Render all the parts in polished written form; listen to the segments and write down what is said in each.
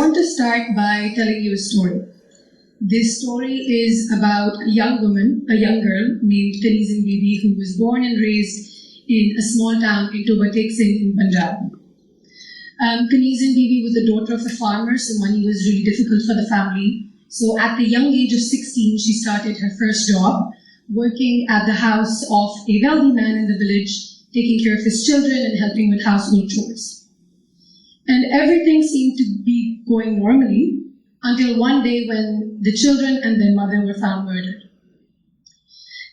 want to start by telling you a story. This story is about a young woman, a young girl named Kanizan Bibi, who was born and raised in a small town in TEDxInstituteOfSpaceTechnology in Punjab. Kanizan Bibi was the daughter of a farmer, so money was really difficult for the family. So at the young age of 16, she started her first job, working at the house of a wealthy man in the village, taking care of his children and helping with household chores. And everything seemed to be going normally until one day when the children and their mother were found murdered.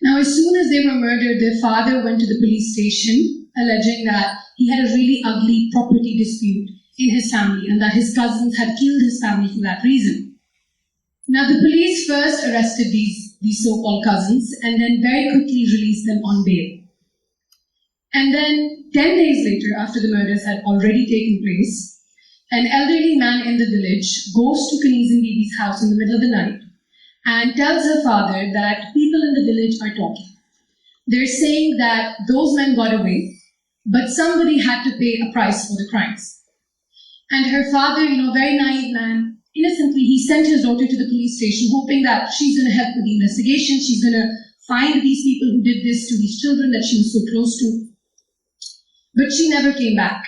Now, as soon as they were murdered, their father went to the police station, alleging that he had a really ugly property dispute in his family and that his cousins had killed his family for that reason. Now, the police first arrested these so-called cousins and then very quickly released them on bail. And then 10 days later, after the murders had already taken place, an elderly man in the village goes to Kanizan Bibi's house in the middle of the night and tells her father that people in the village are talking. They're saying that those men got away, but somebody had to pay a price for the crimes. And her father, very naive man, innocently, he sent his daughter to the police station, hoping that she's going to help with the investigation, she's going to find these people who did this to these children that she was so close to. But she never came back.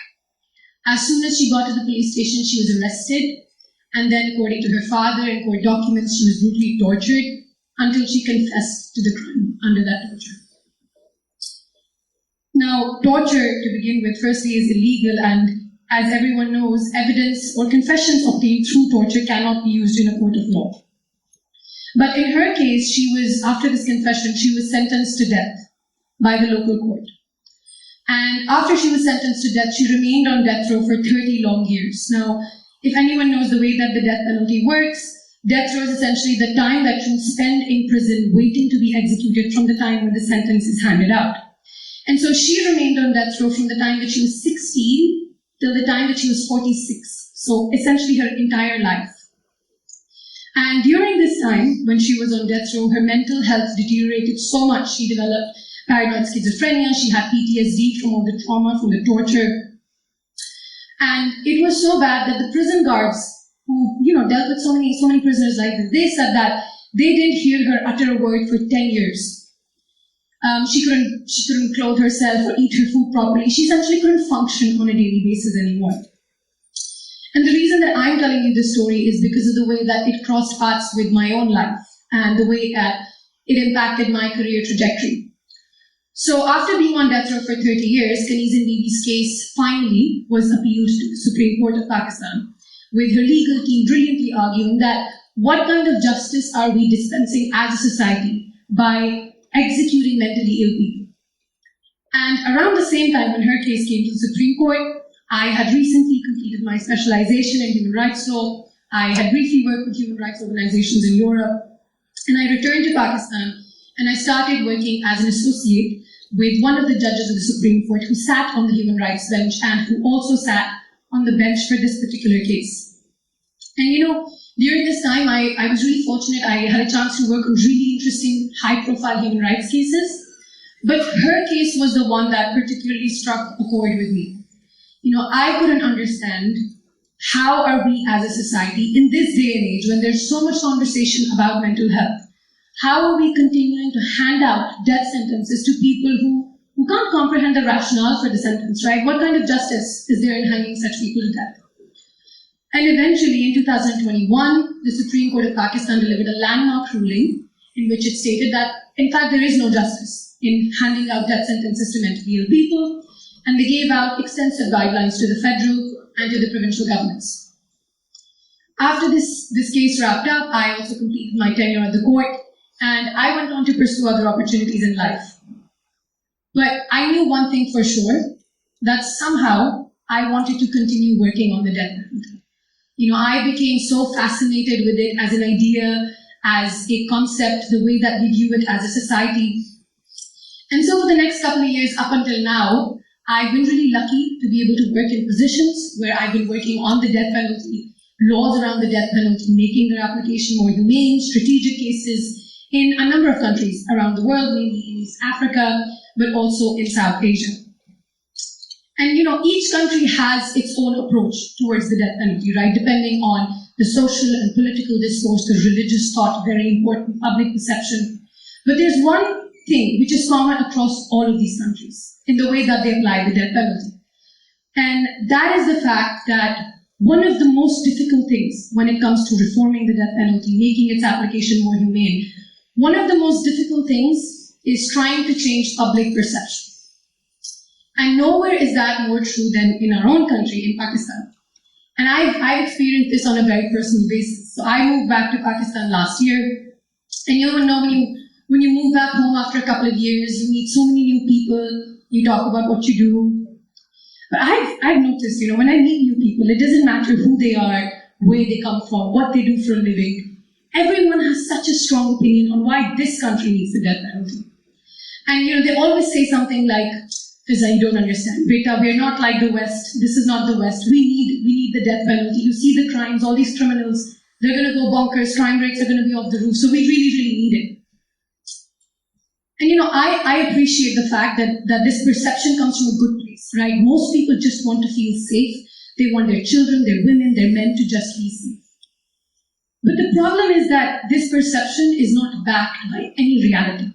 As soon as she got to the police station, she was arrested, and then, according to her father and court documents, she was brutally tortured until she confessed to the crime under that torture. Now, torture, to begin with, firstly, is illegal, and as everyone knows, evidence or confessions obtained through torture cannot be used in a court of law. But in her case, after this confession, she was sentenced to death by the local court. And after she was sentenced to death, she remained on death row for 30 long years. Now, if anyone knows the way that the death penalty works, death row is essentially the time that you spend in prison waiting to be executed from the time when the sentence is handed out. And so she remained on death row from the time that she was 16 till the time that she was 46. So essentially her entire life. And during this time, when she was on death row, her mental health deteriorated so much. She developed paranoid schizophrenia, she had PTSD from all the trauma, from the torture. And it was so bad that the prison guards who, dealt with so many prisoners like this, they said that they didn't hear her utter a word for 10 years. She couldn't clothe herself or eat her food properly. She essentially couldn't function on a daily basis anymore. And the reason that I'm telling you this story is because of the way that it crossed paths with my own life and the way that it impacted my career trajectory. So after being on death row for 30 years, Kanizan Bibi's case finally was appealed to the Supreme Court of Pakistan, with her legal team brilliantly arguing that what kind of justice are we dispensing as a society by executing mentally ill people? And around the same time when her case came to the Supreme Court, I had recently completed my specialization in human rights law. I had briefly worked with human rights organizations in Europe, and I returned to Pakistan, and I started working as an associate with one of the judges of the Supreme Court who sat on the human rights bench and who also sat on the bench for this particular case. And during this time, I was really fortunate. I had a chance to work on really interesting, high-profile human rights cases. But her case was the one that particularly struck a chord with me. I couldn't understand how are we as a society in this day and age when there's so much conversation about mental health, how are we continuing to hand out death sentences to people who can't comprehend the rationale for the sentence, right? What kind of justice is there in hanging such people to death? And eventually, in 2021, the Supreme Court of Pakistan delivered a landmark ruling in which it stated that, in fact, there is no justice in handing out death sentences to mentally ill people, and they gave out extensive guidelines to the federal and to the provincial governments. After this case wrapped up, I also completed my tenure at the court, and I went on to pursue other opportunities in life. But I knew one thing for sure, that somehow I wanted to continue working on the death penalty. I became so fascinated with it as an idea, as a concept, the way that we view it as a society. And so for the next couple of years up until now, I've been really lucky to be able to work in positions where I've been working on the death penalty, laws around the death penalty, making their application more humane, strategic cases, in a number of countries around the world, mainly in East Africa, but also in South Asia. And each country has its own approach towards the death penalty, right? Depending on the social and political discourse, the religious thought, very important, public perception. But there's one thing which is common across all of these countries in the way that they apply the death penalty. And that is the fact that one of the most difficult things when it comes to reforming the death penalty, making its application more humane, one of the most difficult things is trying to change public perception. And nowhere is that more true than in our own country, in Pakistan. And I've experienced this on a very personal basis. So I moved back to Pakistan last year. And when you move back home after a couple of years, you meet so many new people, you talk about what you do. But I've noticed, when I meet new people, it doesn't matter who they are, where they come from, what they do for a living. Everyone has such a strong opinion on why this country needs the death penalty. And they always say something like, Fizza, you don't understand. Beta, we're not like the West. This is not the West. We need the death penalty. You see the crimes, all these criminals, they're going to go bonkers, crime rates are going to be off the roof. So we really, really need it. And I appreciate the fact that this perception comes from a good place, right? Most people just want to feel safe. They want their children, their women, their men to just be safe. But the problem is that this perception is not backed by any reality.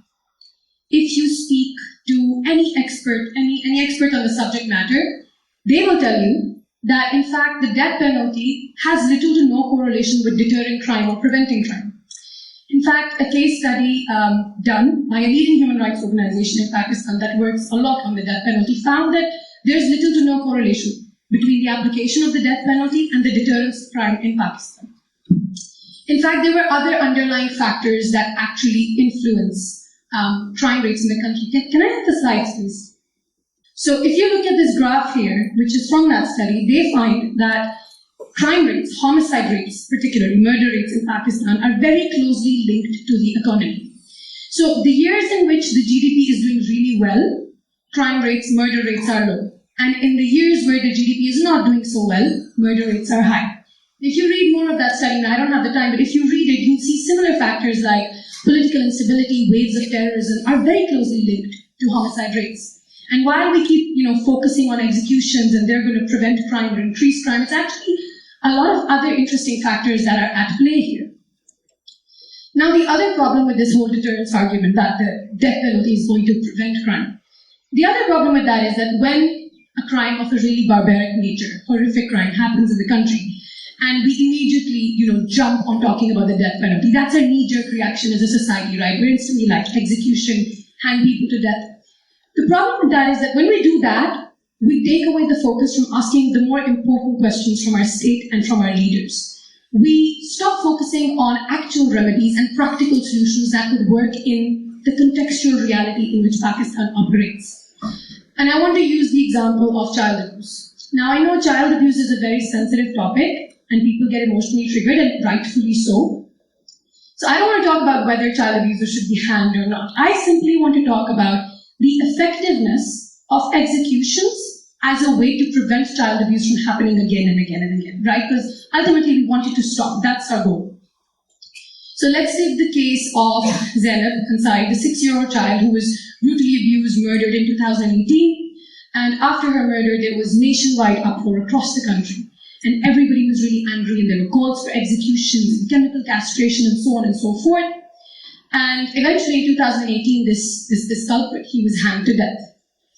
If you speak to any expert on the subject matter, they will tell you that in fact the death penalty has little to no correlation with deterring crime or preventing crime. In fact, a case study done by a leading human rights organization in Pakistan that works a lot on the death penalty found that there's little to no correlation between the application of the death penalty and the deterrence of crime in Pakistan. In fact, there were other underlying factors that actually influence crime rates in the country. Can I have the slides, please? So if you look at this graph here, which is from that study, they find that crime rates, homicide rates, particularly murder rates in Pakistan, are very closely linked to the economy. So the years in which the GDP is doing really well, crime rates, murder rates are low. And in the years where the GDP is not doing so well, murder rates are high. If you read more of that study, and I don't have the time, but if you read it, you'll see similar factors like political instability, waves of terrorism are very closely linked to homicide rates. And while we keep, focusing on executions and they're going to prevent crime or increase crime, it's actually a lot of other interesting factors that are at play here. Now, the other problem with this whole deterrence argument that the death penalty is going to prevent crime, the other problem with that is that when a crime of a really barbaric nature, horrific crime happens in the country, and we immediately, jump on talking about the death penalty. That's our knee-jerk reaction as a society, right? We're instantly like execution, hang people to death. The problem with that is that when we do that, we take away the focus from asking the more important questions from our state and from our leaders. We stop focusing on actual remedies and practical solutions that would work in the contextual reality in which Pakistan operates. And I want to use the example of child abuse. Now, I know child abuse is a very sensitive topic, and people get emotionally triggered, and rightfully so. So I don't want to talk about whether child abusers should be hanged or not. I simply want to talk about the effectiveness of executions as a way to prevent child abuse from happening again and again and again, right? Because ultimately we want it to stop. That's our goal. So let's take the case of Zainab Ansari, the 6-year-old child who was brutally abused, murdered in 2018. And after her murder, there was nationwide uproar across the country. And everybody was really angry, and there were calls for executions, chemical castration, and so on and so forth. And eventually, in 2018, this culprit, he was hanged to death.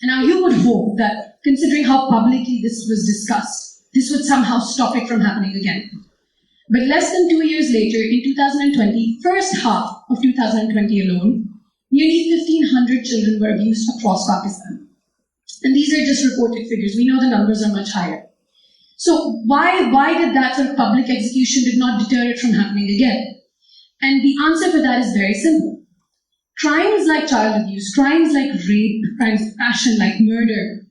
And now you would hope that, considering how publicly this was discussed, this would somehow stop it from happening again. But less than 2 years later, in 2020, first half of 2020 alone, nearly 1,500 children were abused across Pakistan. And these are just reported figures. We know the numbers are much higher. So why did that sort of public execution did not deter it from happening again? And the answer for that is very simple. Crimes like child abuse, crimes like rape, crimes of passion like murder,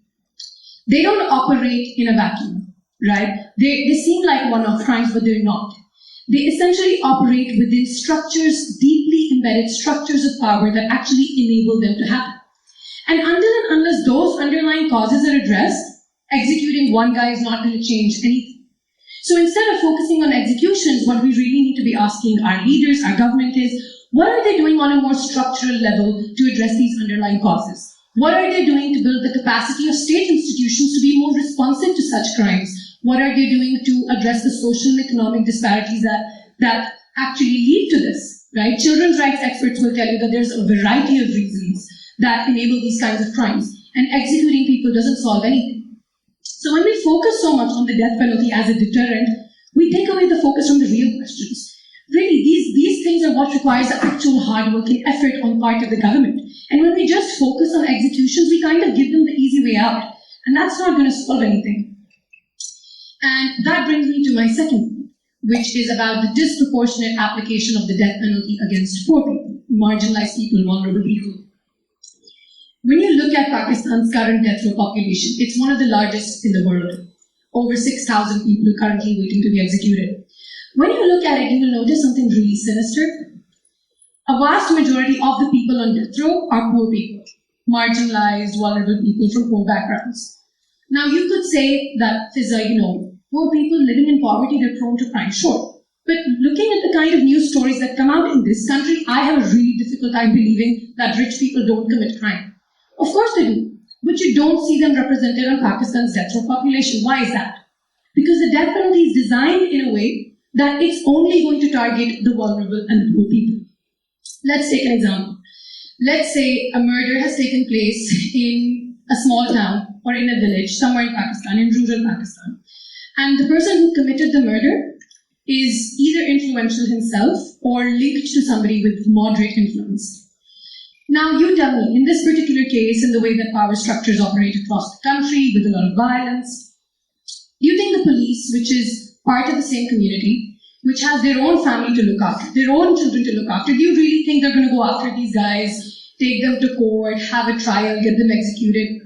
they don't operate in a vacuum, right? They seem like one-off crimes, but they're not. They essentially operate within structures, deeply embedded structures of power that actually enable them to happen. And until and unless those underlying causes are addressed, executing one guy is not going to change anything. So instead of focusing on executions, what we really need to be asking our leaders, our government is, what are they doing on a more structural level to address these underlying causes? What are they doing to build the capacity of state institutions to be more responsive to such crimes? What are they doing to address the social and economic disparities that actually lead to this, right? Children's rights experts will tell you that there's a variety of reasons that enable these kinds of crimes, and executing people doesn't solve anything. So when we focus so much on the death penalty as a deterrent, we take away the focus from the real questions. Really, these things are what requires the actual hard work and effort on part of the government. And when we just focus on executions, we kind of give them the easy way out. And that's not going to solve anything. And that brings me to my second point, which is about the disproportionate application of the death penalty against poor people, marginalized people, vulnerable people. When you look at Pakistan's current death row population, it's one of the largest in the world. Over 6,000 people currently waiting to be executed. When you look at it, you will notice something really sinister. A vast majority of the people on death row are poor people, marginalized, vulnerable people from poor backgrounds. Now, you could say that, Fizza, poor people living in poverty, they're prone to crime, sure. But looking at the kind of news stories that come out in this country, I have a really difficult time believing that rich people don't commit crime. Of course they do, but you don't see them represented on Pakistan's death row population. Why is that? Because the death penalty is designed in a way that it's only going to target the vulnerable and the poor people. Let's take an example. Let's say a murder has taken place in a small town or in a village somewhere in Pakistan, in rural Pakistan. And the person who committed the murder is either influential himself or linked to somebody with moderate influence. Now you tell me, in this particular case, in the way that power structures operate across the country with a lot of violence, do you think the police, which is part of the same community, which has their own family to look after, their own children to look after, do you really think they're going to go after these guys, take them to court, have a trial, get them executed?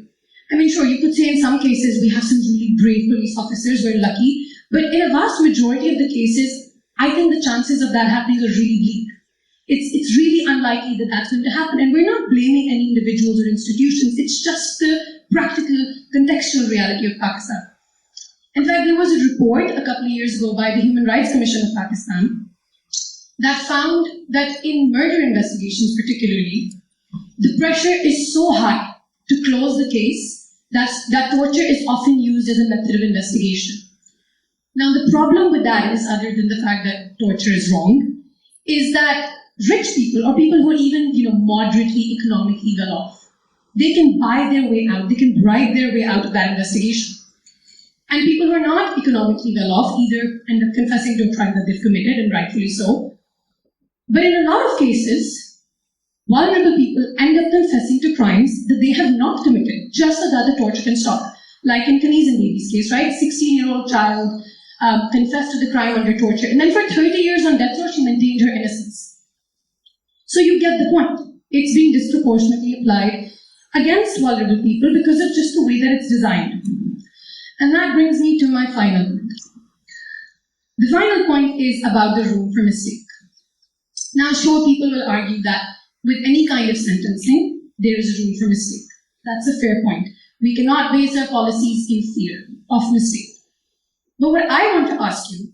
I mean, sure, you could say in some cases we have some really brave police officers, we're lucky, but in a vast majority of the cases, I think the chances of that happening are really bleak. It's really unlikely that that's going to happen, and we're not blaming any individuals or institutions, it's just the practical, contextual reality of Pakistan. In fact, there was a report a couple of years ago by the Human Rights Commission of Pakistan that found that in murder investigations particularly, the pressure is so high to close the case that torture is often used as a method of investigation. Now, the problem with that is, other than the fact that torture is wrong, is that rich people, or people who are even moderately economically well off, they can buy their way out, they can bribe their way out of that investigation. And people who are not economically well off either end up confessing to a crime that they've committed, and rightfully so. But in a lot of cases, vulnerable people end up confessing to crimes that they have not committed, just so that the torture can stop. Like in Kanizan Bibi's case, right? 16-year-old child confessed to the crime under torture, and then for 30 years on death row, she maintained her innocence. So you get the point. It's being disproportionately applied against vulnerable people because of just the way that it's designed. And that brings me to my final point. The final point is about the room for mistake. Now, sure, people will argue that with any kind of sentencing, there is a room for mistake. That's a fair point. We cannot base our policies in fear of mistake. But what I want to ask you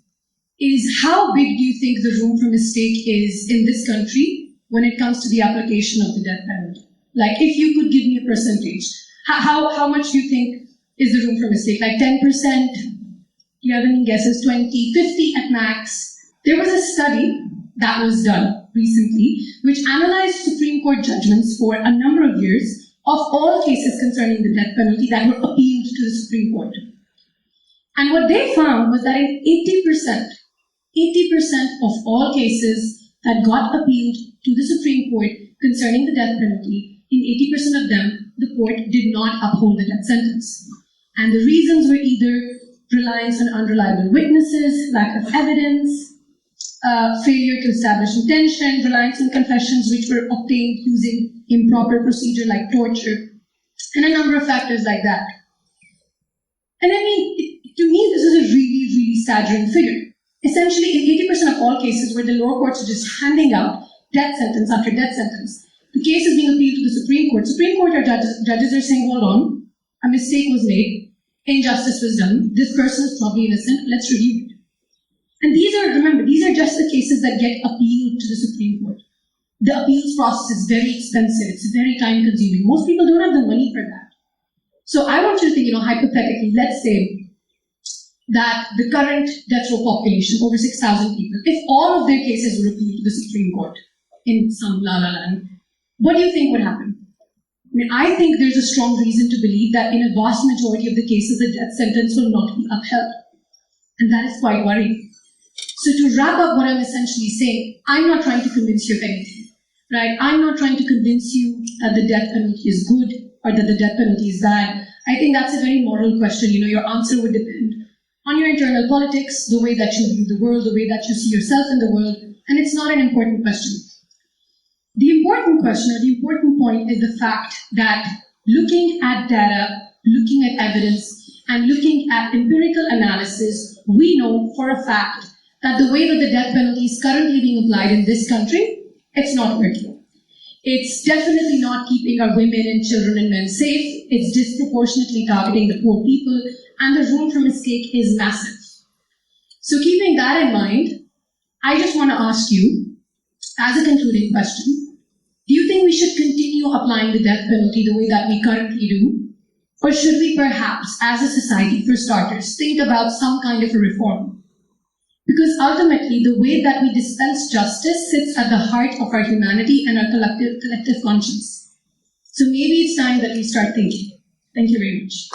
is, how big do you think the room for mistake is in this country when it comes to the application of the death penalty? Like, if you could give me a percentage, how much do you think is the room for mistake? Like 10%? Do you have any guesses? 20, 50 at max? There was a study that was done recently which analyzed Supreme Court judgments for a number of years of all cases concerning the death penalty that were appealed to the Supreme Court. And what they found was that in 80% of all cases that got appealed to the Supreme Court concerning the death penalty, in 80% of them, the court did not uphold the death sentence. And the reasons were either reliance on unreliable witnesses, lack of evidence, failure to establish intention, reliance on confessions which were obtained using improper procedure like torture, and a number of factors like that. And I mean, to me, this is a really, really staggering figure. Essentially, in 80% of all cases where the lower courts are just handing out death sentence after death sentence, the case is being appealed to the Supreme Court. Supreme Court or judges are saying, hold on, a mistake was made, injustice was done, this person is probably innocent, let's review it. And these are just the cases that get appealed to the Supreme Court. The appeals process is very expensive. It's very time consuming. Most people don't have the money for that. So I want you to think, hypothetically, let's say that the current death row population, over 6,000 people, if all of their cases were appealed to the Supreme Court in some la-la land, what do you think would happen? I think there's a strong reason to believe that in a vast majority of the cases, the death sentence will not be upheld. And that is quite worrying. So to wrap up what I'm essentially saying, I'm not trying to convince you of anything, right? I'm not trying to convince you that the death penalty is good or that the death penalty is bad. I think that's a very moral question. Your answer would depend on your internal politics, the way that you view the world, the way that you see yourself in the world, and it's not an important question. The important question or the important point is the fact that looking at data, looking at evidence, and looking at empirical analysis, we know for a fact that the way that the death penalty is currently being applied in this country, it's not working. It's definitely not keeping our women and children and men safe. It's disproportionately targeting the poor people, and the room for mistake is massive. So keeping that in mind, I just want to ask you, as a concluding question, do you think we should continue applying the death penalty the way that we currently do? Or should we perhaps, as a society, for starters, think about some kind of a reform? Because ultimately, the way that we dispense justice sits at the heart of our humanity and our collective conscience. So maybe it's time that we start thinking. Thank you very much.